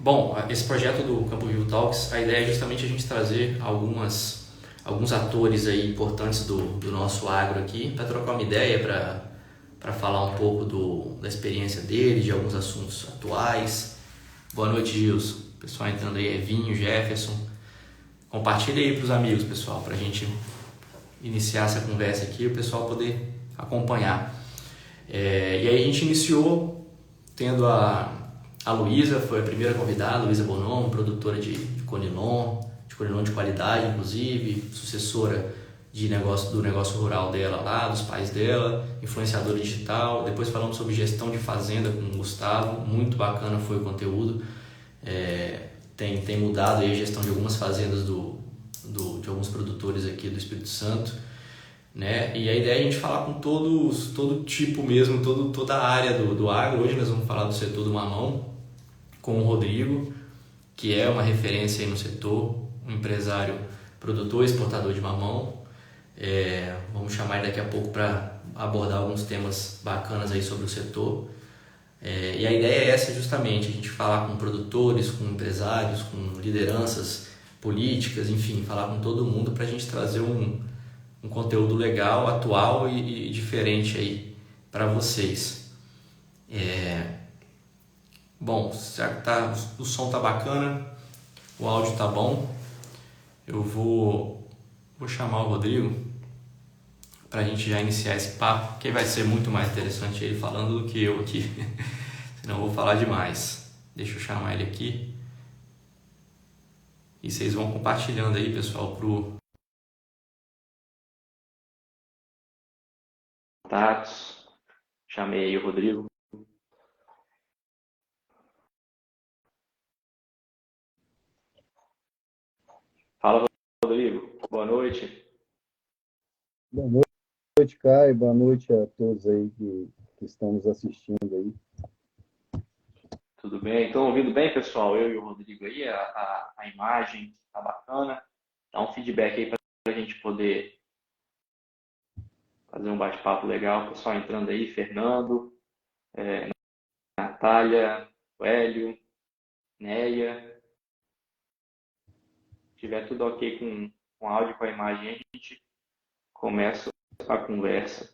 Bom, esse projeto do Campo Vivo Talks, a ideia é justamente a gente trazer alguns atores aí importantes do nosso agro aqui para trocar uma ideia, para falar um pouco da experiência deles, de alguns assuntos atuais. Boa noite, Gilson. Pessoal entrando aí, Evinho, Jefferson. Compartilha aí para os amigos, pessoal, para a gente iniciar essa conversa aqui e o pessoal poder acompanhar. E aí a gente iniciou tendo a Luísa, foi a primeira convidada, Luísa Bonon, produtora de Conilon, de qualidade, inclusive, sucessora do negócio rural dela lá, dos pais dela, influenciadora digital. Depois falamos sobre gestão de fazenda com o Gustavo, muito bacana foi o conteúdo. Tem mudado aí a gestão de algumas fazendas de alguns produtores aqui do Espírito Santo, né? E a ideia é a gente falar com todo tipo mesmo, toda a área do agro. Hoje nós vamos falar do setor do mamão com o Rodrigo, que é uma referência aí no setor, um empresário produtor, exportador de mamão. Vamos chamar ele daqui a pouco para abordar alguns temas bacanas aí sobre o setor. E a ideia é essa justamente, a gente falar com produtores, com empresários, com lideranças políticas, enfim, falar com todo mundo para a gente trazer um conteúdo legal, atual e diferente aí para vocês. Bom, será que o som tá bacana, o áudio tá bom? Eu vou chamar o Rodrigo para a gente já iniciar esse papo, que vai ser muito mais interessante ele falando do que eu aqui, senão eu vou falar demais. Deixa eu chamar ele aqui e vocês vão compartilhando aí, pessoal, pro contatos. Chamei aí o Rodrigo. Fala, Rodrigo. Boa noite. Boa noite, Caio. Boa noite a todos aí que estão nos assistindo aí. Tudo bem? Estão ouvindo bem, pessoal? Eu e o Rodrigo aí, a imagem tá bacana. Dá um feedback aí para a gente poder fazer um bate-papo legal. Pessoal entrando aí, Fernando, Natália, o Hélio, Neia. Se tiver tudo ok com áudio e com a imagem, a gente começa a conversa.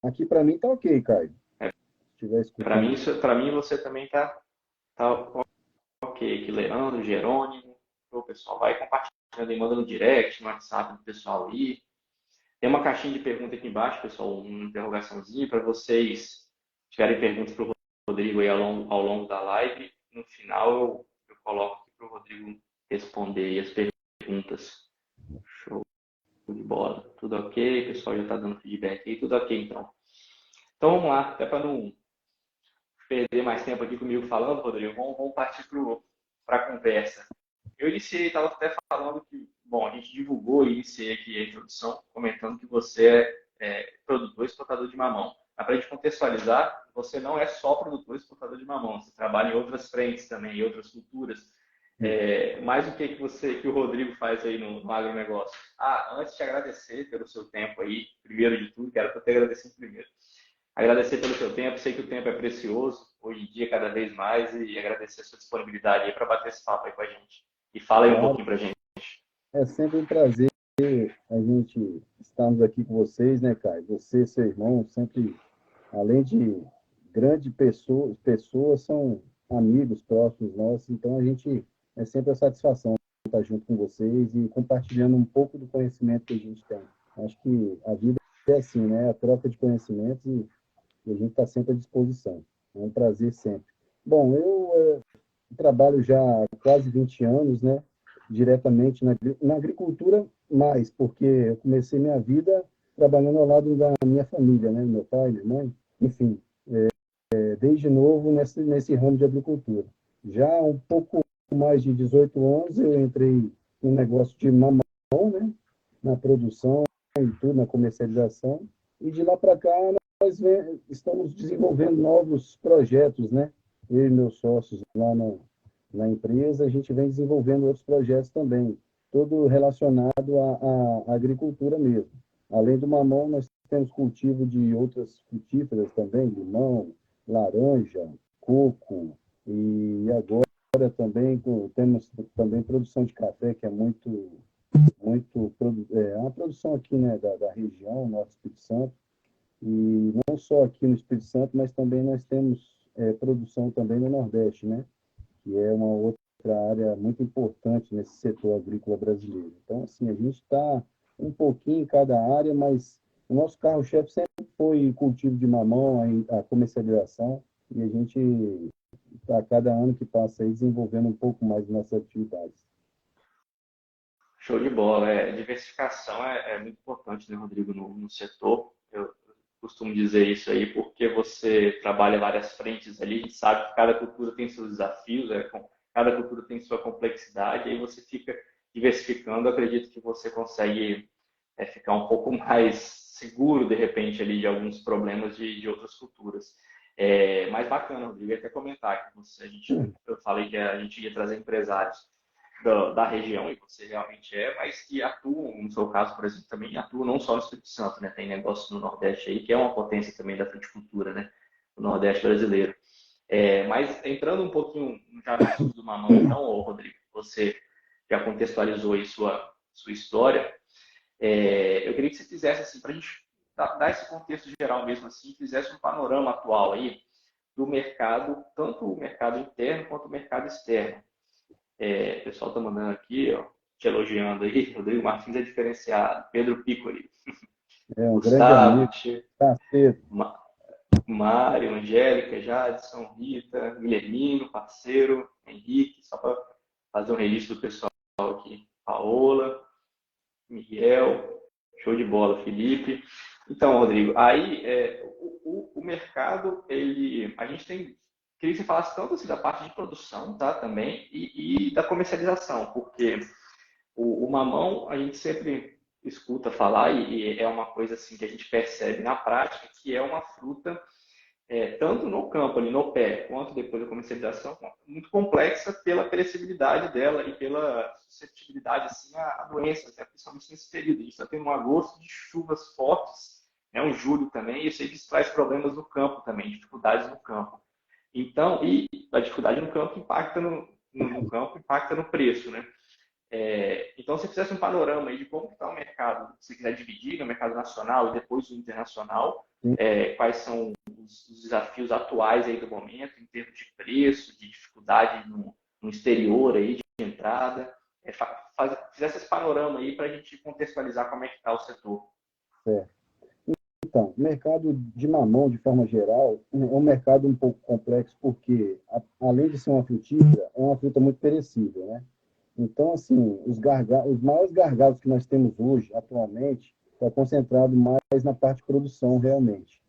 Aqui para mim tá ok, Caio. Se estiver Para escutando. mim, para mim você também tá ok. Aqui, Leandro, Jerônimo. O pessoal vai compartilhando e mandando direct no WhatsApp do pessoal aí. Tem uma caixinha de pergunta aqui embaixo, pessoal, uma interrogaçãozinha para vocês tiverem perguntas para o Rodrigo aí ao longo da live. No final eu coloco aqui para o Rodrigo responder as perguntas. Show de bola. Tudo ok? O pessoal já está dando feedback aí. Tudo ok, então. Então vamos lá, até para não perder mais tempo aqui comigo falando, Rodrigo, vamos partir para a conversa. Eu iniciei, estava até falando que, bom, a gente divulgou e iniciei aqui a introdução comentando que você é produtor e exportador de mamão. Mas para a gente contextualizar, você não é só produtor e exportador de mamão, você trabalha em outras frentes também, em outras culturas. Mais o que o Rodrigo faz aí no agronegócio? Antes de agradecer pelo seu tempo aí, primeiro de tudo, quero te agradecer primeiro. Agradecer pelo seu tempo, sei que o tempo é precioso, hoje em dia cada vez mais, e agradecer a sua disponibilidade aí para bater esse papo aí com a gente. E fala aí um Claro, pouquinho pra gente. é sempre um prazer a gente estarmos aqui com vocês, né, Caio? Você, seu irmão, sempre, além de grandes pessoas, são amigos próximos nossos, então a gente é sempre a satisfação estar junto com vocês e compartilhando um pouco do conhecimento que a gente tem. Acho que a vida é assim, né? A troca de conhecimentos e a gente está sempre à disposição. É um prazer sempre. Bom, eu trabalho já há quase 20 anos, né? Diretamente na agricultura, mais, porque eu comecei minha vida trabalhando ao lado da minha família, né? Meu pai, minha mãe, enfim, desde novo nesse ramo de agricultura. Já há um pouco mais de 18 anos eu entrei no negócio de mamão, né? Na produção e tudo, na comercialização, e de lá para cá estamos desenvolvendo novos projetos, né? Eu e meus sócios lá na empresa, a gente vem desenvolvendo outros projetos também, todo relacionado à agricultura mesmo. Além do mamão, nós temos cultivo de outras frutíferas também, limão, laranja, coco, e agora também, temos também produção de café, que é é uma produção aqui, né, da região, Norte do Espírito Santo, e não só aqui no Espírito Santo, mas também nós temos produção também no Nordeste, né, que é uma outra área muito importante nesse setor agrícola brasileiro. Então, assim, a gente está um pouquinho em cada área, mas o nosso carro-chefe sempre foi o cultivo de mamão, a comercialização, e a gente está, cada ano que passa aí, desenvolvendo um pouco mais nossas atividades. Show de bola. Diversificação é muito importante, né, Rodrigo, no setor. Eu costumo dizer isso aí porque você trabalha várias frentes ali, a gente sabe que cada cultura tem seus desafios, cada cultura tem sua complexidade, aí você fica diversificando. Eu acredito que você consegue ficar um pouco mais seguro, de repente, ali de alguns problemas de outras culturas. Mais bacana, Rodrigo, eu ia até comentar que eu falei que a gente ia trazer empresários da região, e você realmente mas que atuam, no seu caso, por exemplo, também atuam não só no Espírito Santo, né? Tem negócio no Nordeste aí, que é uma potência também da fruticultura, né? O Nordeste brasileiro. Mas entrando um pouquinho já no assunto do mamão, então, Rodrigo, você já contextualizou aí sua história. Eu queria que você fizesse, assim, para a gente dar esse contexto geral mesmo, assim, fizesse um panorama atual aí do mercado, tanto o mercado interno quanto o mercado externo. O pessoal está mandando aqui, ó, te elogiando aí. Rodrigo Martins é diferenciado. Pedro Piccoli. Um grande Gustavo, amigo, parceiro. Mário, Angélica, Jadson, Rita, Guilhermino, parceiro, Henrique, só para fazer um registro do pessoal aqui. Paola, Miguel, show de bola, Felipe. Então, Rodrigo, aí o mercado, a gente tem. Queria que você falasse tanto assim da parte de produção, tá, também, e da comercialização, porque o mamão a gente sempre escuta falar, e é uma coisa assim que a gente percebe na prática, que é uma fruta, tanto no campo, ali no pé, quanto depois da comercialização, muito complexa pela perecibilidade dela e pela suscetibilidade assim, a doenças, né, principalmente nesse período. A gente está tendo um agosto de chuvas fortes, um julho também, e isso aí traz problemas no campo também, dificuldades no campo. Então, e a dificuldade no campo impacta no campo, impacta no preço, né? Então, se fizesse um panorama aí de como está o mercado, se você quiser dividir no mercado nacional e depois o internacional, quais são os desafios atuais aí do momento, em termos de preço, de dificuldade no exterior aí, de entrada, fizesse esse panorama aí para a gente contextualizar como é que está o setor. Então, o mercado de mamão, de forma geral, é um mercado um pouco complexo, porque, além de ser uma frutífera, é uma fruta muito perecível, né? Então, assim, os maiores gargalos que nós temos hoje, atualmente, está concentrado mais na parte de produção, realmente.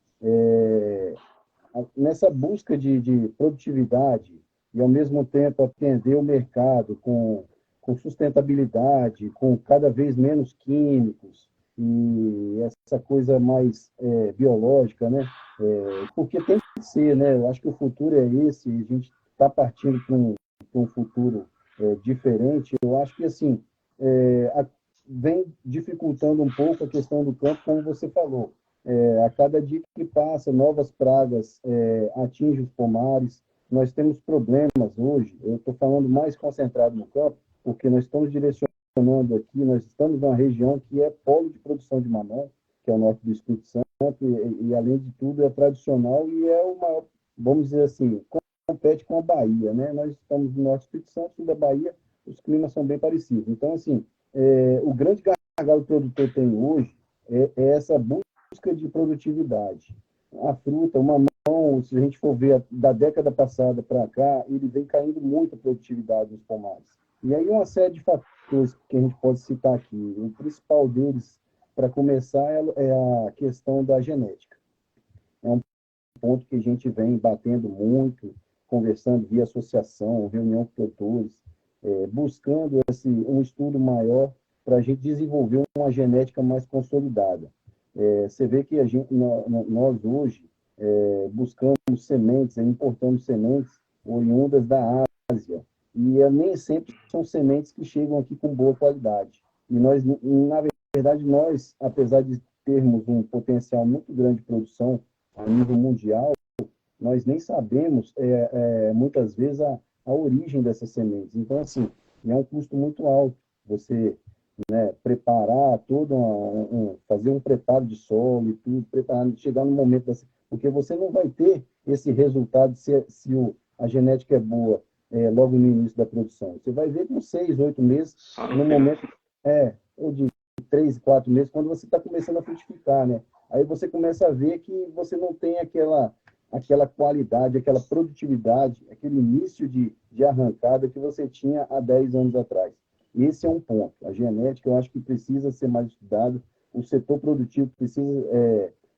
Nessa busca de produtividade e, ao mesmo tempo, atender o mercado com sustentabilidade, com cada vez menos químicos, e essa coisa mais biológica, né? Porque tem que ser, né? Eu acho que o futuro é esse, a gente está partindo para um futuro diferente. Eu acho que, assim, vem dificultando um pouco a questão do campo, como você falou. A cada dia que passa, novas pragas atingem os pomares. Nós temos problemas hoje, eu estou falando mais concentrado no campo, porque nós estamos direcionando aqui, nós estamos numa região que é polo de produção de mamão, que é o norte do Espírito Santo, e além de tudo é tradicional e é o maior, vamos dizer assim, compete com a Bahia, né? Nós estamos no norte do Espírito Santo, sul da Bahia, os climas são bem parecidos. Então, assim, o grande gargalo que o produtor tem hoje é essa busca de produtividade. A fruta, o mamão, se a gente for ver da década passada para cá, ele vem caindo muito a produtividade nos pomares. E aí uma série de fatores que a gente pode citar aqui. O principal deles, para começar, é a questão da genética. É um ponto que a gente vem batendo muito, conversando via associação, reunião com produtores, buscando um estudo maior para a gente desenvolver uma genética mais consolidada. Você vê que nós hoje buscamos sementes, importamos sementes oriundas da Ásia, e nem sempre são sementes que chegam aqui com boa qualidade. E nós, na verdade, apesar de termos um potencial muito grande de produção a nível mundial, nós nem sabemos, muitas vezes, a origem dessas sementes. Então, assim, é um custo muito alto você, né, preparar fazer um preparo de solo e tudo, preparar, chegar no momento dessa, porque você não vai ter esse resultado se a genética é boa logo no início da produção. Você vai ver com 6, 8 meses, Só no no final. momento, ou de 3, 4 meses, quando você está começando a frutificar, né? Aí você começa a ver que você não tem aquela qualidade, aquela produtividade, aquele início de arrancada que você tinha há 10 anos atrás. Esse é um ponto. A genética, eu acho que precisa ser mais estudada. O setor produtivo precisa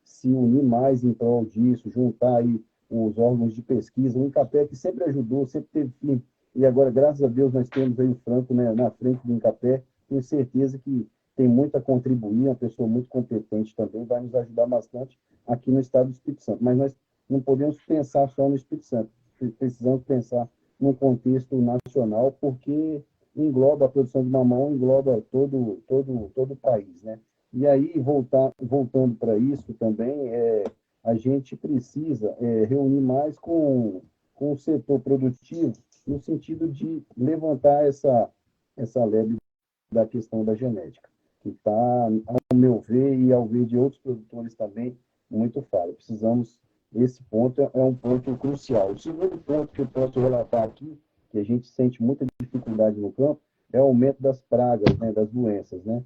se unir mais em prol disso, juntar aí os órgãos de pesquisa. O INCAPé, que sempre ajudou, sempre teve fim. E agora, graças a Deus, nós temos aí o Franco, né, na frente do INCAPé. Tenho certeza que tem muito a contribuir, uma pessoa muito competente também, vai nos ajudar bastante aqui no estado do Espírito Santo. Mas nós não podemos pensar só no Espírito Santo, precisamos pensar num contexto nacional, porque engloba a produção de mamão, engloba todo o país, né? E aí, voltando para isso também, a gente precisa reunir mais com o setor produtivo, no sentido de levantar essa lebre da questão da genética, que está, ao meu ver e ao ver de outros produtores também, muito falho. Esse ponto é um ponto crucial. O segundo ponto que eu posso relatar aqui, que a gente sente muita dificuldade no campo, é o aumento das pragas, né, das doenças, né?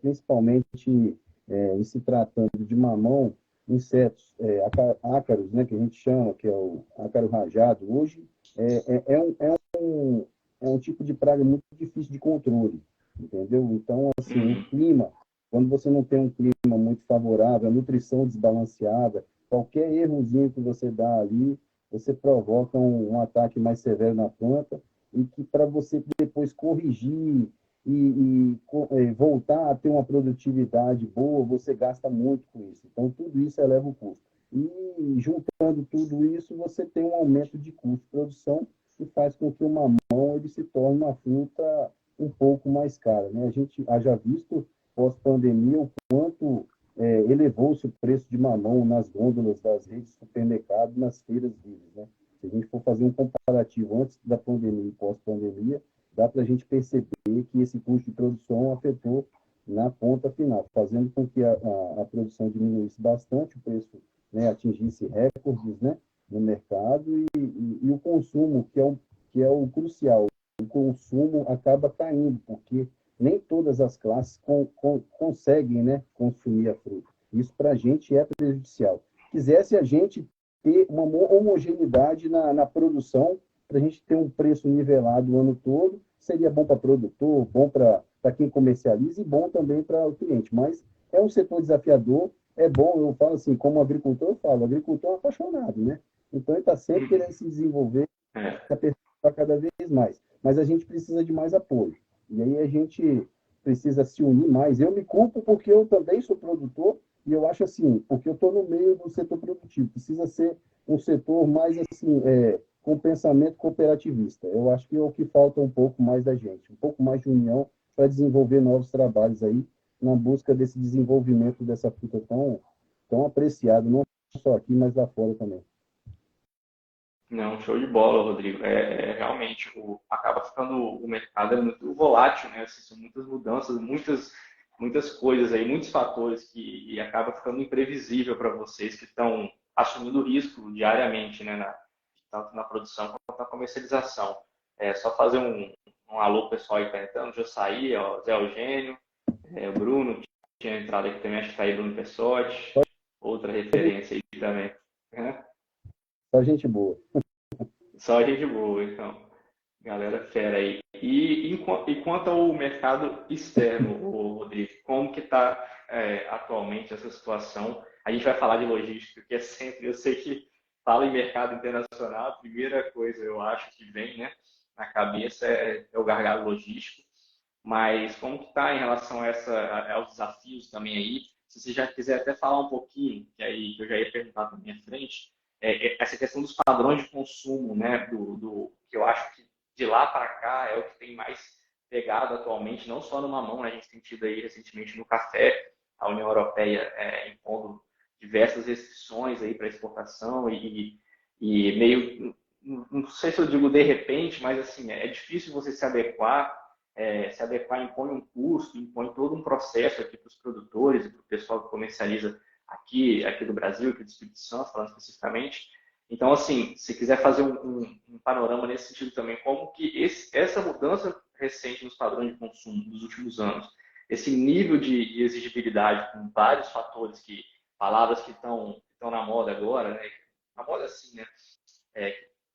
Principalmente em se tratando de mamão, insetos, ácaros, né, que a gente chama, que é o ácaro rajado, hoje é um tipo de praga muito difícil de controle, entendeu? Então, assim, o Uhum. clima, quando você não tem um clima muito favorável, a nutrição desbalanceada, qualquer errozinho que você dá ali, você provoca um ataque mais severo na planta e que para você depois corrigir e voltar a ter uma produtividade boa, você gasta muito com isso. Então, tudo isso eleva o custo. E juntando tudo isso, você tem um aumento de custo de produção que faz com que o mamão ele se torne uma fruta um pouco mais cara, né? A gente haja visto pós-pandemia o quanto elevou-se o preço de mamão nas gôndolas das redes de supermercado, nas feiras livres, né? Se a gente for fazer um comparativo antes da pandemia e pós-pandemia, dá para a gente perceber que esse custo de produção afetou na ponta final, fazendo com que a produção diminuísse bastante, o preço, né, atingisse recordes, né, no mercado e o consumo, que é o crucial. O consumo acaba caindo, porque nem todas as classes conseguem, né, consumir a fruta. Isso para a gente é prejudicial. Quisesse a gente ter uma homogeneidade na produção, para a gente ter um preço nivelado o ano todo, seria bom para o produtor, bom para quem comercializa e bom também para o cliente. Mas é um setor desafiador, é bom, eu falo assim, como agricultor, eu falo, agricultor é um apaixonado, né? Então ele está sempre Uhum. querendo se desenvolver, É. se aperfeiçoar cada vez mais. Mas a gente precisa de mais apoio. E aí a gente precisa se unir mais. Eu me culpo porque eu também sou produtor e eu acho assim, porque eu estou no meio do setor produtivo. Precisa ser um setor mais assim, com pensamento cooperativista. Eu acho que é o que falta um pouco mais da gente, um pouco mais de união para desenvolver novos trabalhos aí na busca desse desenvolvimento dessa fruta tão apreciada, não só aqui, mas lá fora também. Não, show de bola, Rodrigo. Realmente acaba ficando o mercado é muito volátil, né? Assim, são muitas mudanças, muitas coisas aí, muitos fatores que e acaba ficando imprevisível para vocês que estão assumindo risco diariamente, né? Tanto na produção quanto na comercialização. É só fazer um alô pessoal aí que tá entrando, já saí, ó, Zé Eugênio, o Bruno tinha entrado aqui também, acho que tá aí Bruno Pessotti, outra referência aí também. Né? Só gente boa. Só gente boa, então. Galera fera aí. E quanto ao mercado externo, Rodrigo, como que está atualmente essa situação? A gente vai falar de logística, que é sempre, eu sei que fala em mercado internacional, a primeira coisa eu acho que vem, né, na cabeça é o gargalo logístico, mas como que está em relação aos desafios também aí? Se você já quiser até falar um pouquinho, que aí eu já ia perguntar na minha frente, essa questão dos padrões de consumo, né, que eu acho que de lá para cá é o que tem mais pegado atualmente, não só no mamão, né? A gente tem tido aí recentemente no café, a União Europeia impondo diversas restrições aí para exportação e meio não sei se eu digo de repente, mas assim, é difícil você se adequar impõe um custo, impõe todo um processo aqui para os produtores e para o pessoal que comercializa aqui do Brasil, aqui do Espírito Santo, falando especificamente. Então, assim, se quiser fazer um panorama nesse sentido também, como que essa mudança recente nos padrões de consumo dos últimos anos, esse nível de exigibilidade com vários fatores, palavras que estão na moda agora, né? Na moda assim, né?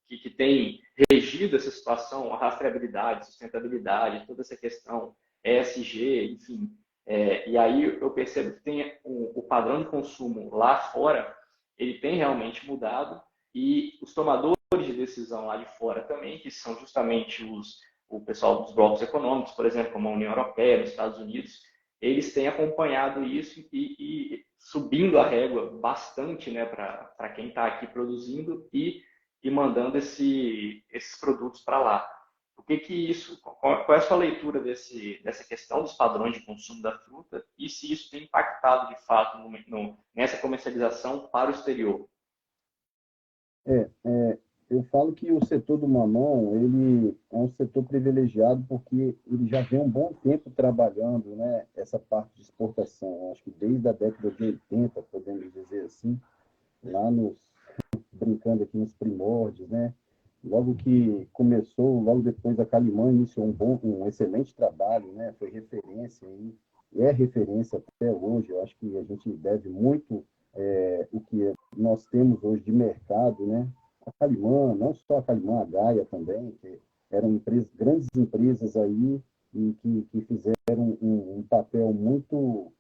Que tem regido essa situação, a rastreabilidade, sustentabilidade, toda essa questão ESG, enfim. E aí eu percebo que tem o padrão de consumo lá fora, ele tem realmente mudado e os tomadores de decisão lá de fora também, que são justamente o pessoal dos blocos econômicos, por exemplo, como a União Europeia, nos Estados Unidos, eles têm acompanhado isso e subindo a régua bastante, né, para quem está aqui produzindo e mandando esses produtos para lá. Qual é a sua leitura dessa questão dos padrões de consumo da fruta e se isso tem impactado de fato nessa comercialização para o exterior? É, é, eu falo que o setor do mamão, ele é um setor privilegiado porque ele já vem um bom tempo trabalhando, né, essa parte de exportação. Acho que desde a década de 80, podemos dizer assim, lá brincando aqui nos primórdios, né? Logo que começou, logo depois a Calimã iniciou um excelente trabalho, né? Foi referência e é referência até hoje. Eu acho que a gente deve muito o que nós temos hoje de mercado, né? A Calimã, não só a Calimã, a Gaia também, que eram grandes empresas aí e que fizeram um papel muito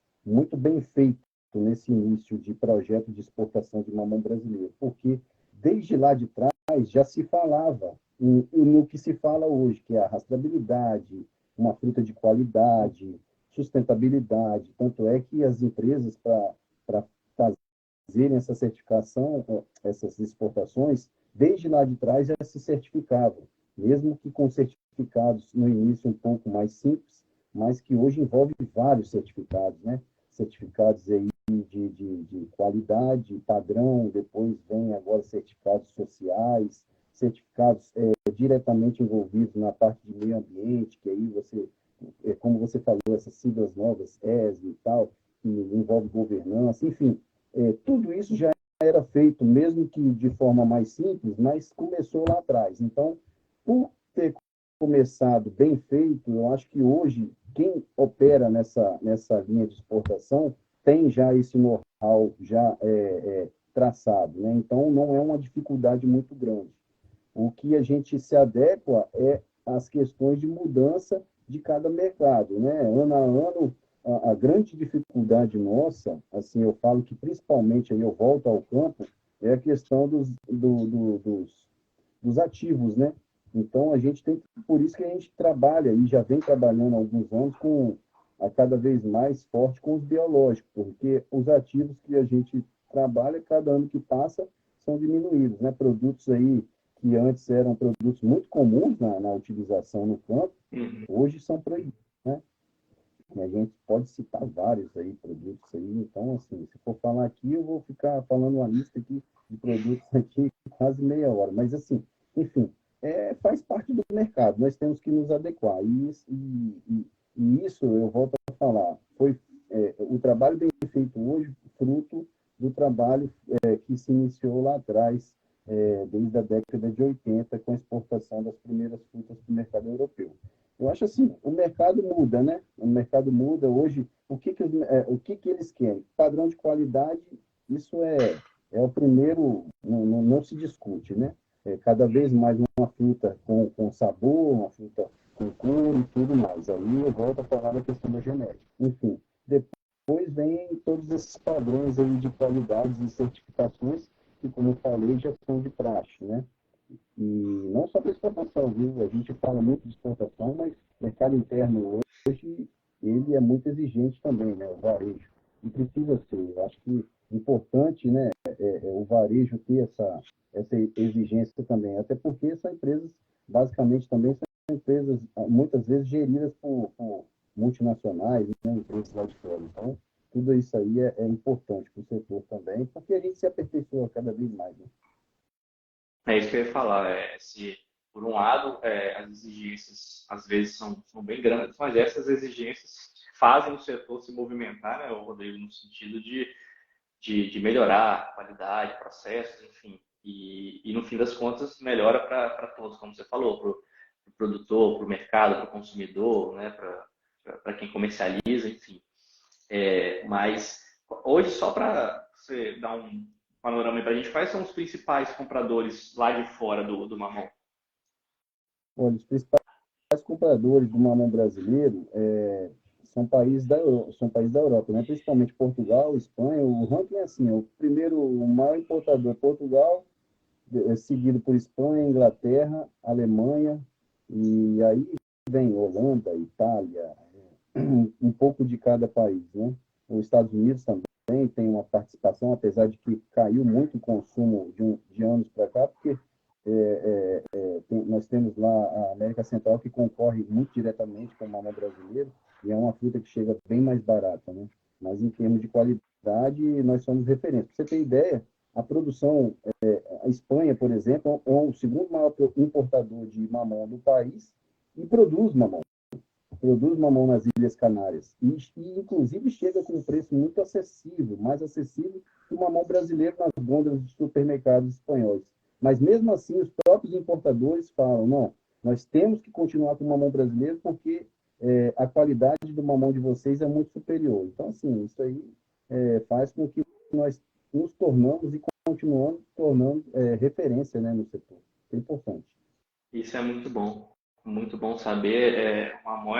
bem feito nesse início de projeto de exportação de mamão brasileiro, porque desde lá de trás já se falava no que se fala hoje, que é a rastreabilidade, uma fruta de qualidade, sustentabilidade. Tanto é que as empresas, para fazerem essa certificação, essas exportações, desde lá de trás já se certificavam, mesmo que com certificados no início um pouco mais simples, mas que hoje envolve vários certificados, né? Certificados aí de qualidade, padrão, depois vem agora certificados sociais, certificados diretamente envolvidos na parte de meio ambiente, que aí você, como você falou, essas siglas novas, ESG e tal, que envolve governança, enfim, tudo isso já era feito, mesmo que de forma mais simples, mas começou lá atrás. Então, por ter começado bem feito, eu acho que hoje, quem opera nessa linha de exportação tem já esse know-how já traçado, né? Então, não é uma dificuldade muito grande. O que a gente se adequa é às questões de mudança de cada mercado, né? Ano a ano, a grande dificuldade nossa, assim, eu falo que principalmente, aí eu volto ao campo, é a questão dos ativos, né? Então, a gente tem, por isso que a gente trabalha e já vem trabalhando há alguns anos a cada vez mais forte com os biológicos, porque os ativos que a gente trabalha, cada ano que passa, são diminuídos, né? Produtos aí que antes eram produtos muito comuns na utilização no campo, hoje são proibidos, né? E a gente pode citar vários aí, produtos aí, então, assim, se for falar aqui, eu vou ficar falando uma lista aqui de produtos aqui quase meia hora, mas, assim, enfim, faz parte do mercado, nós temos que nos adequar, e isso, eu volto a falar, foi o trabalho bem feito hoje, fruto do trabalho que se iniciou lá atrás, desde a década de 80, com a exportação das primeiras frutas para o mercado europeu. Eu acho assim, o mercado muda, né? O mercado muda hoje. O que eles querem? Padrão de qualidade, isso é o primeiro, não se discute, né? Cada vez mais uma fruta com sabor, uma fruta com cor e tudo mais. Aí eu volto a falar da questão da genética. Enfim, depois vem todos esses padrões aí de qualidades e certificações que, como eu falei, já são de praxe, né? E não só para exportação, viu? A gente fala muito de exportação, mas o mercado interno hoje, ele é muito exigente também, né? O varejo. E precisa ser. Eu acho que é importante, né? O varejo ter essa exigência também. Até porque são empresas, basicamente, também são empresas, muitas vezes, geridas por multinacionais, né? Empresas lá de fora. Então, tudo isso aí é importante para o setor também, porque a gente se aperfeiçoa cada vez mais, né? É isso que eu ia falar. Se, por um lado, as exigências às vezes são bem grandes, mas essas exigências fazem o setor se movimentar, né, Rodrigo, no sentido de melhorar a qualidade, processos, enfim. E no fim das contas, melhora para todos, como você falou, para o pro produtor, para o mercado, para o consumidor, né, para quem comercializa, enfim. Mas hoje, só para você dar um panorama para a gente, quais são os principais compradores lá de fora do mamão? Olha, os principais compradores do mamão brasileiro são países da Europa, né? Principalmente Portugal, Espanha. O ranking é assim, o primeiro, o maior importador é Portugal, seguido por Espanha, Inglaterra, Alemanha, e aí vem Holanda, Itália, um pouco de cada país, né? Os Estados Unidos também tem uma participação, apesar de que caiu muito o consumo de anos para cá, porque nós temos lá a América Central que concorre muito diretamente com o mamão brasileiro, e é uma fruta que chega bem mais barata, né? Mas em termos de qualidade, nós somos referência. Para você ter ideia, a produção, a Espanha, por exemplo, é o segundo maior importador de mamão do país e produz mamão nas Ilhas Canárias. E inclusive, chega com um preço muito acessível, mais acessível que o mamão brasileiro nas gôndolas dos supermercados espanhóis. Mas, mesmo assim, os próprios importadores falam, não, nós temos que continuar com o mamão brasileiro porque a qualidade do mamão de vocês é muito superior. Então, assim, isso aí faz com que nós nos tornamos e continuamos tornando referência, né, no setor. É importante. Isso é muito bom saber. O mamão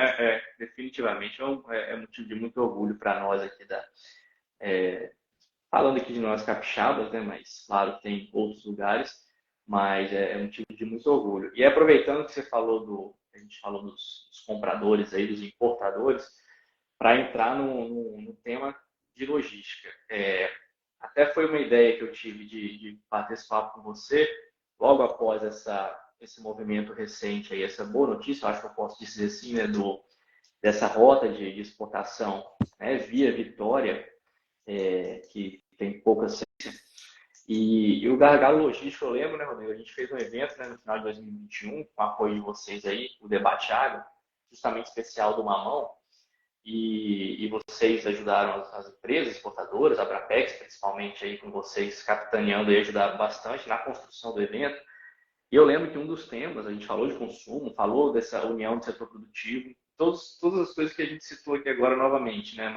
definitivamente é motivo de muito orgulho para nós aqui falando aqui de nós capixabas, né? Mas claro que tem outros lugares, mas é motivo de muito orgulho. E aproveitando que você falou a gente falou dos compradores aí, dos importadores, para entrar no tema de logística. Até foi uma ideia que eu tive de bater esse papo com você, logo após esse movimento recente aí, essa boa notícia, eu acho que eu posso dizer assim, né, dessa rota de exportação, né, via Vitória, que tem poucas. E o gargalo logístico, eu lembro, né, Rodrigo? A gente fez um evento, né, no final de 2021, com o apoio de vocês aí, o Debate Água, justamente especial do mamão, e vocês ajudaram as empresas exportadoras, a Abrapex, principalmente aí com vocês capitaneando e ajudaram bastante na construção do evento. E eu lembro que um dos temas, a gente falou de consumo, falou dessa união do setor produtivo, todas as coisas que a gente citou aqui agora novamente, né?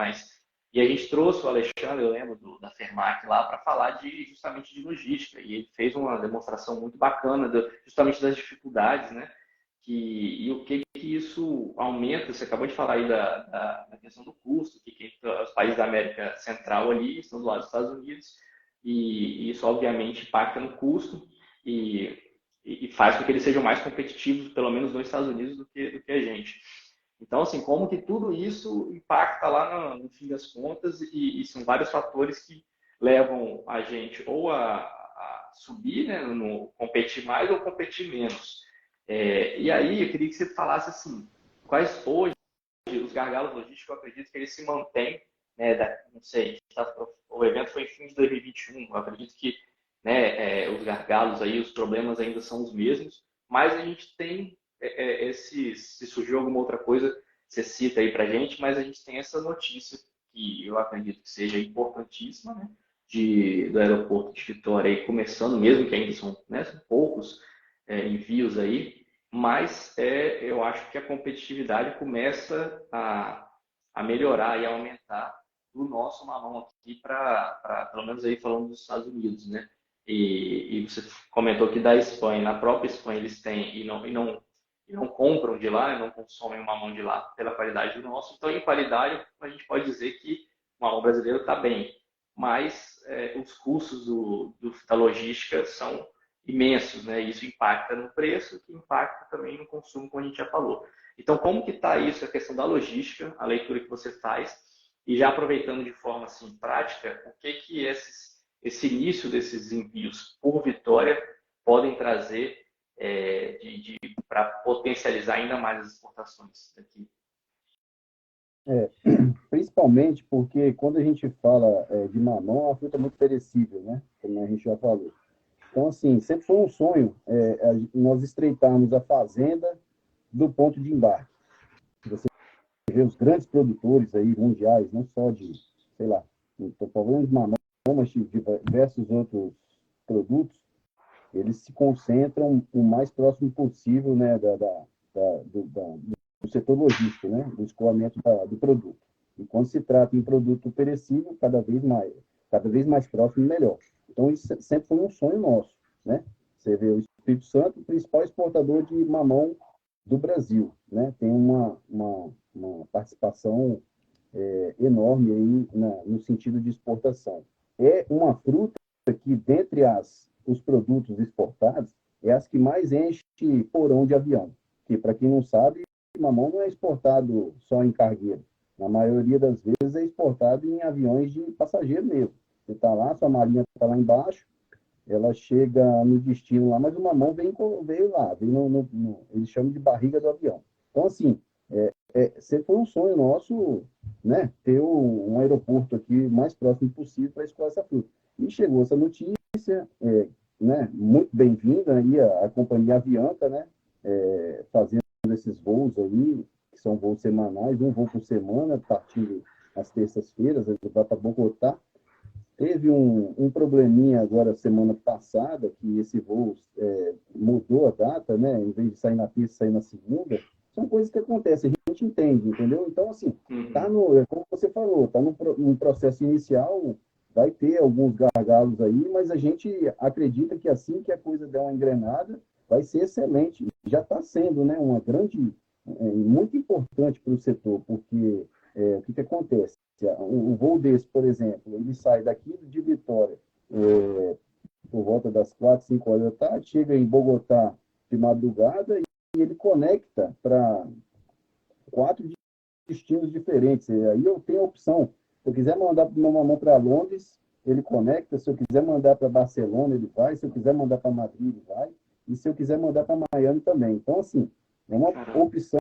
E a gente trouxe o Alexandre, eu lembro da Fermac lá, para falar justamente de logística. E ele fez uma demonstração muito bacana justamente das dificuldades, né? E o que isso aumenta. Você acabou de falar aí da questão do custo, que os países da América Central ali estão do lado dos Estados Unidos, e isso obviamente impacta no custo e faz com que eles sejam mais competitivos, pelo menos nos Estados Unidos, do que a gente. Então, assim, como que tudo isso impacta lá no fim das contas, e são vários fatores que levam a gente ou a subir, né, no competir mais ou competir menos. E aí, eu queria que você falasse assim, quais hoje os gargalos logísticos, eu acredito que eles se mantêm, né, não sei, o evento foi em fim de 2021, eu acredito que, né, os gargalos aí, os problemas ainda são os mesmos, mas a gente tem se surgiu alguma outra coisa, você cita aí pra gente, mas a gente tem essa notícia que eu acredito que seja importantíssima, né, do aeroporto de Vitória aí começando, mesmo que ainda são, né, são poucos envios aí, mas eu acho que a competitividade começa a melhorar e a aumentar do nosso mamão aqui pelo menos aí falando dos Estados Unidos, né? E você comentou que da Espanha, na própria Espanha eles têm e não compram de lá, não consomem o mamão de lá pela qualidade do nosso. Então, em qualidade, a gente pode dizer que o mamão brasileiro está bem, mas os custos da logística são imensos, né? E isso impacta no preço, que impacta também no consumo, como a gente já falou. Então, como que está isso, a questão da logística, a leitura que você faz, e já aproveitando de forma assim prática, o que esse início desses envios por Vitória podem trazer para potencializar ainda mais as exportações daqui? Principalmente porque quando a gente fala de mamão, é uma fruta muito perecível, né? Como a gente já falou. Então, assim, sempre foi um sonho nós estreitarmos a fazenda do ponto de embarque. Você vê os grandes produtores aí mundiais, não só de, sei lá, não estou falando de mamão, mas de diversos outros produtos, eles se concentram o mais próximo possível, né, do setor logístico, né, do escoamento do produto. E quando se trata em produto perecível, cada vez mais próximo, melhor. Então, isso sempre foi um sonho nosso, né? Você vê o Espírito Santo, o principal exportador de mamão do Brasil, né? Tem uma participação enorme aí no sentido de exportação. É uma fruta que, dentre os produtos exportados, é as que mais enche porão de avião. Que, para quem não sabe, mamão não é exportado só em cargueiro. Na maioria das vezes é exportado em aviões de passageiro mesmo. Você está lá, sua malinha está lá embaixo, ela chega no destino lá, mas o mamão veio lá, eles chamam de barriga do avião. Então, assim, sempre foi um sonho nosso, né, ter um aeroporto aqui mais próximo possível para escoar essa fruta. E chegou essa notícia, né, muito bem-vinda aí a companhia Avianca, né, fazendo esses voos aí, que são voos semanais, um voo por semana, partindo às terças-feiras, vai para Bogotá. Teve um probleminha agora, semana passada, que esse voo mudou a data, né? Em vez de sair na terça, sair na segunda. São coisas que acontecem, a gente entende, entendeu? Então, assim, como você falou, está no processo inicial, vai ter alguns gargalos aí, mas a gente acredita que assim que a coisa der uma engrenada, vai ser excelente. Já está sendo, né? Uma grande, muito importante para o setor, porque o que acontece? Um voo desse, por exemplo, ele sai daqui de Vitória por volta das 4, 5 horas da tarde, chega em Bogotá de madrugada e ele conecta para 4 destinos diferentes. E aí eu tenho a opção. Se eu quiser mandar meu mamão para Londres, ele conecta. Se eu quiser mandar para Barcelona, ele vai. Se eu quiser mandar para Madrid, ele vai. E se eu quiser mandar para Miami também. Então, assim, é uma opção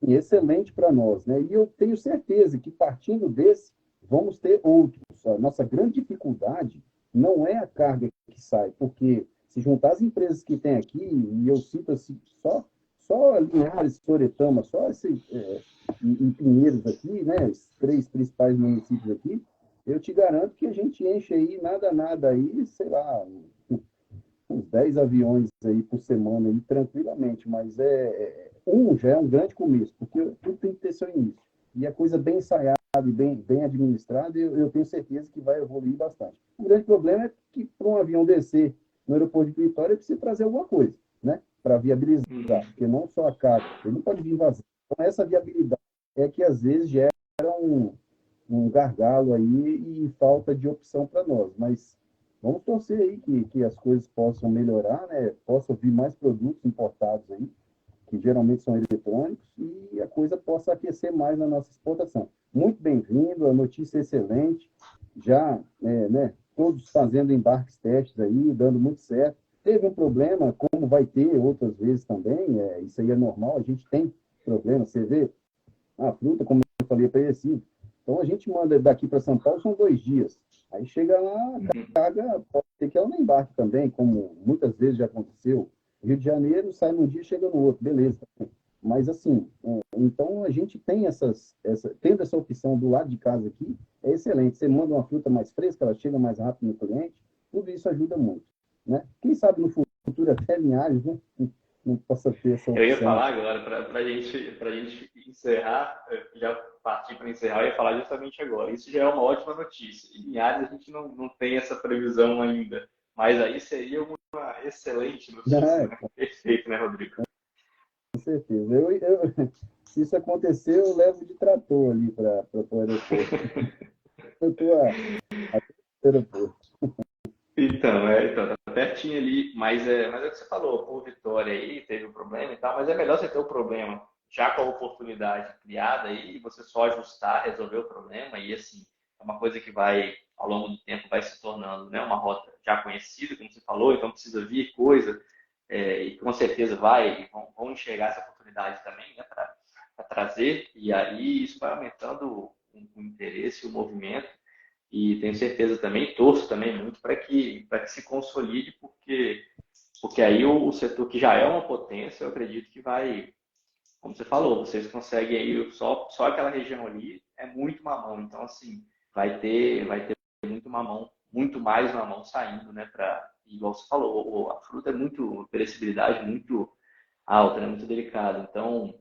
excelente para nós, né? E eu tenho certeza que, partindo desse, vamos ter outros. A nossa grande dificuldade não é a carga que sai, porque se juntar as empresas que tem aqui, e eu cito assim, só Linhares, Soretama, só em Pinheiros aqui, né, os 3 principais municípios aqui, eu te garanto que a gente enche aí, nada aí, sei lá, uns 10 aviões aí por semana, aí, tranquilamente, mas já é um grande começo, porque tudo tem que ter seu início. E a coisa bem ensaiada e bem administrada, eu tenho certeza que vai evoluir bastante. O grande problema é que, para um avião descer no aeroporto de Vitória, precisa trazer alguma coisa, né? Para viabilizar, porque não só a carga, ele não pode vir vazio. Então, essa viabilidade é que, às vezes, gera um gargalo aí e falta de opção para nós. Mas vamos torcer aí que as coisas possam melhorar, né? Possam vir mais produtos importados aí, que geralmente são eletrônicos, e a coisa possa aquecer mais na nossa exportação. Muito bem-vindo, a notícia é excelente, já né, todos fazendo embarques testes aí, dando muito certo. Teve um problema, como vai ter outras vezes também, isso aí é normal, a gente tem problema, você vê, a fruta, como eu falei, é perecível. Então, a gente manda daqui para São Paulo, são 2 dias. Aí chega lá, a carga pode ter que ela não embarque também, como muitas vezes já aconteceu. Rio de Janeiro, sai num dia, chega no outro, beleza. Mas, assim, então a gente tem tendo essa opção do lado de casa aqui, é excelente. Você manda uma fruta mais fresca, ela chega mais rápido no cliente, tudo isso ajuda muito. Né? Quem sabe no futuro até Linhares, né? Não possa ter essa opção. Eu ia falar agora, para a gente encerrar, já partir para encerrar, eu ia falar justamente agora. Isso já é uma ótima notícia. Em Linhares a gente não tem essa previsão ainda, mas aí seria uma excelente notícia. Né? Perfeito, né, Rodrigo? Com certeza. Se isso acontecer, eu levo de trator ali para o aeroporto. Eu estou a aeroporto. Então, tá pertinho ali, mas é o que você falou, por Vitória aí, teve um problema e tal, mas é melhor você ter o problema já com a oportunidade criada aí, e você só ajustar, resolver o problema, e assim, é uma coisa que vai, ao longo do tempo, vai se tornando, né, uma rota já conhecida, como você falou, então precisa vir coisa, e com certeza vão enxergar essa oportunidade também, né, para trazer, e aí isso vai aumentando o interesse, o movimento, E tenho certeza também, torço também muito para que se consolide, porque aí o setor que já é uma potência, eu acredito que vai, como você falou, vocês conseguem aí só aquela região ali é muito mamão. Então, assim, vai ter muito mamão, muito mais mamão saindo, né? Igual você falou, a fruta é muito, perecibilidade muito alta, né? Muito delicada. Então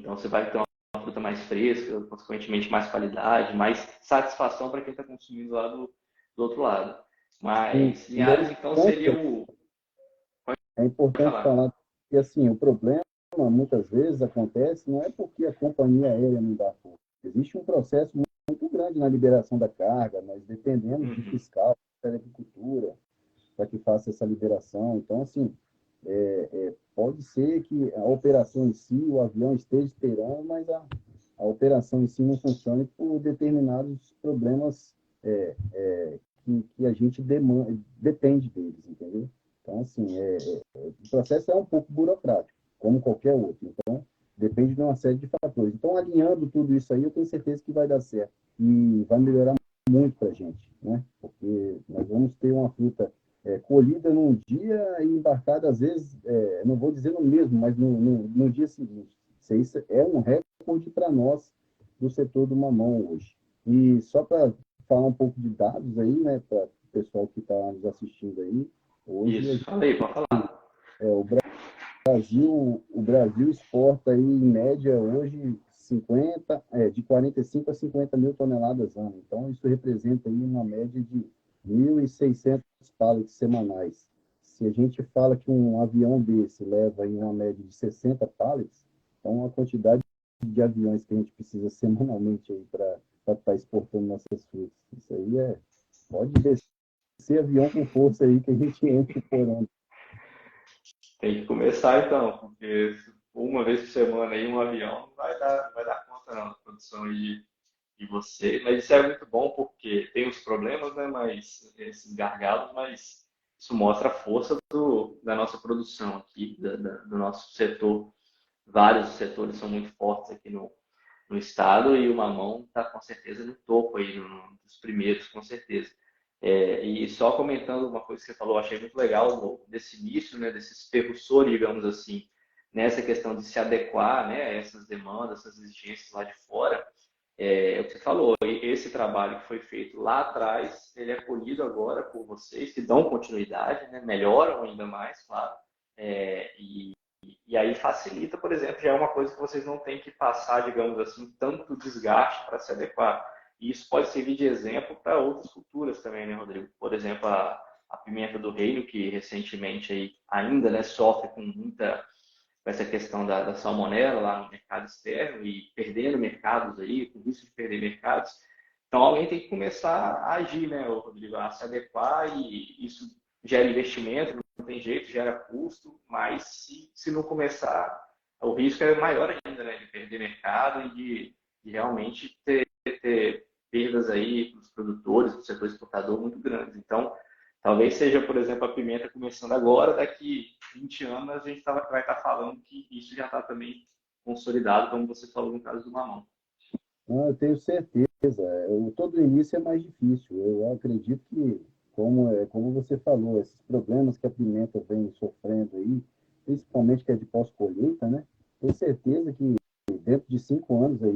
você vai ter uma fruta mais fresca, consequentemente mais qualidade, mais satisfação para quem está consumindo lá do outro lado. Sim, Mas e é Linhares, então, seria o. é Pode importante falar. falar que assim, o problema muitas vezes acontece não é porque a companhia aérea não dá força. Existe um processo muito grande na liberação da carga, nós dependemos de Uhum. fiscal, da agricultura, para que faça essa liberação. Então, assim, pode ser que a operação em si, o avião esteja esperando, mas a operação em si não funcione por determinados problemas que a gente depende deles, entendeu? Então, assim, o processo é um pouco burocrático, como qualquer outro. Então, depende de uma série de fatores. Então, alinhando tudo isso aí, eu tenho certeza que vai dar certo e vai melhorar muito para a gente, né? Porque nós vamos ter uma fruta colhida num dia e embarcada, às vezes, não vou dizer no mesmo, mas no dia seguinte. Isso é um recorde para nós do setor do mamão hoje. E só para falar um pouco de dados aí, né, para o pessoal que está nos assistindo aí, hoje Isso, falei, pode falar. o Brasil exporta aí, em média, hoje, de 45 a 50 mil toneladas ano. Então, isso representa aí uma média de 1.600 pallets semanais. Se a gente fala que um avião desse leva em uma média de 60 pallets, então a quantidade de aviões que a gente precisa semanalmente aí para estar exportando nossas frutas. Isso aí pode descer avião com força aí que a gente enche por ano. Tem que começar então, porque uma vez por semana aí um avião não vai dar conta não, da produção aí de você. Mas isso é muito bom porque tem os problemas, né? Mas esses gargalos, mas isso mostra a força da nossa produção aqui, do nosso setor. Vários setores são muito fortes aqui no estado e o mamão está com certeza no topo aí, dos primeiros, com certeza. E só comentando uma coisa que você falou, achei muito legal desse início, né, desse percussor, digamos assim, nessa questão de se adequar, né, a essas demandas, essas exigências lá de fora. É o que você falou, esse trabalho que foi feito lá atrás, ele é colhido agora por vocês, que dão continuidade, né, melhoram ainda mais, claro, e aí facilita, por exemplo, já é uma coisa que vocês não têm que passar, digamos assim, tanto desgaste para se adequar. E isso pode servir de exemplo para outras culturas também, né, Rodrigo? Por exemplo, a pimenta do reino, que recentemente aí ainda, né, sofre com essa questão da salmonela lá no mercado externo e perdendo mercados aí, com risco de perder mercados. Então, alguém tem que começar a agir, né, Rodrigo, a se adequar e isso gera investimento, não tem jeito, gera custo, mas se não começar, o risco é maior ainda, né, de perder mercado e de realmente ter perdas aí para os produtores, para o setor exportador muito grandes. Então, talvez seja, por exemplo, a pimenta começando agora, daqui 20 anos a gente vai estar falando que isso já está também consolidado, como você falou no caso do mamão. Não, eu tenho certeza. Todo início é mais difícil. Eu acredito que, como você falou, esses problemas que a pimenta vem sofrendo aí, principalmente que é de pós-colheita, né? Tenho certeza que dentro de 5 anos aí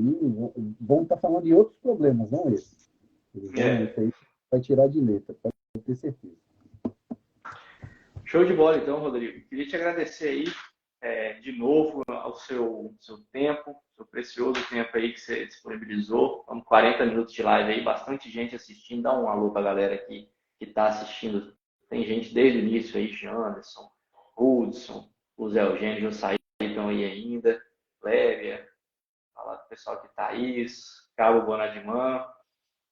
vão estar falando de outros problemas, não esses. Isso É. aí vai tirar de letra, pode ter certeza. Show de bola, então, Rodrigo. Queria te agradecer aí de novo ao seu tempo, seu precioso tempo aí que você disponibilizou. Estamos 40 minutos de live aí, bastante gente assistindo. Dá um alô para a galera aqui que está assistindo. Tem gente desde o início aí, Janderson, Hudson, o Zé Eugênio, estão aí ainda, Clévia, fala do pessoal que Thaís, Cabo Bonadimã.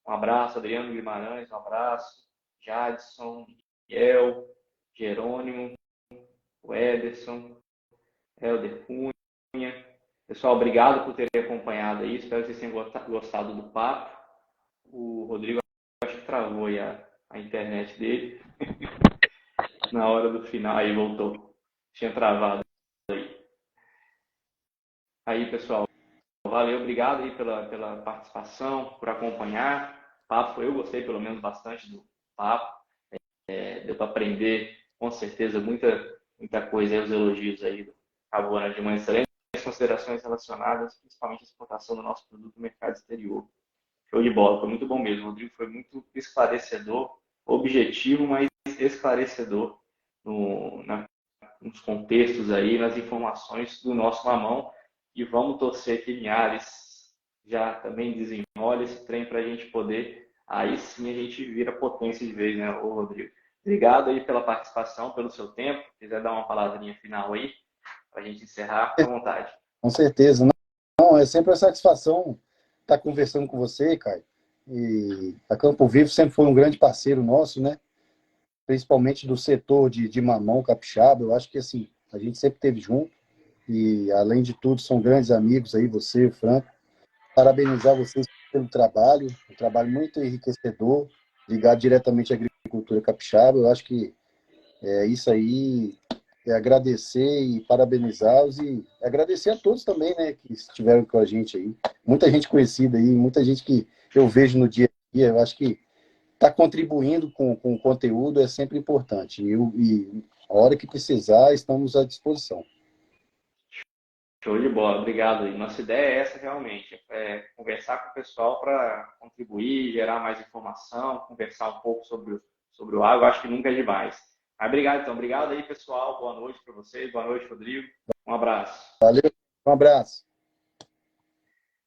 Um abraço, Adriano Guimarães, um abraço, Jadson, Miguel, Jerônimo, o Ederson, Helder Cunha. Pessoal, obrigado por terem acompanhado aí. Espero que vocês tenham gostado do papo. O Rodrigo acho que travou aí a internet dele. Na hora do final, aí voltou. Tinha travado aí. Aí, pessoal, valeu, obrigado aí pela participação, por acompanhar. papo. Eu gostei, pelo menos, bastante do papo. Deu para aprender, com certeza, muita coisa aí, os elogios aí do Cabo de uma excelente considerações relacionadas, principalmente à exportação do nosso produto no mercado exterior. Show de bola, foi muito bom mesmo. O Rodrigo foi muito esclarecedor, objetivo, mas esclarecedor nos contextos aí, nas informações do nosso mamão. E vamos torcer que Linhares já também desenrole esse trem para a gente poder, aí sim a gente vira potência de vez, né, ô Rodrigo? Obrigado aí pela participação, pelo seu tempo. Se quiser dar uma palavrinha final aí, para a gente encerrar, fica à vontade. Com certeza. Não, é sempre uma satisfação estar conversando com você, Caio. E a Campo Vivo sempre foi um grande parceiro nosso, né? Principalmente do setor de mamão capixaba. Eu acho que assim, a gente sempre esteve junto. E, além de tudo, são grandes amigos aí, você, o Franco. Parabenizar vocês pelo trabalho, um trabalho muito enriquecedor, ligado diretamente à agricultura capixaba. Eu acho que isso aí é agradecer e parabenizá-los e agradecer a todos também, né, que estiveram com a gente aí. Muita gente conhecida aí, muita gente que eu vejo no dia a dia. Eu acho que está contribuindo com o conteúdo é sempre importante. E a hora que precisar, estamos à disposição. Show de bola, obrigado aí. Nossa ideia é essa realmente, conversar com o pessoal para contribuir, gerar mais informação, conversar um pouco sobre o agro, acho que nunca é demais. Mas obrigado então, obrigado aí pessoal, boa noite para vocês, boa noite Rodrigo, um abraço. Valeu, um abraço.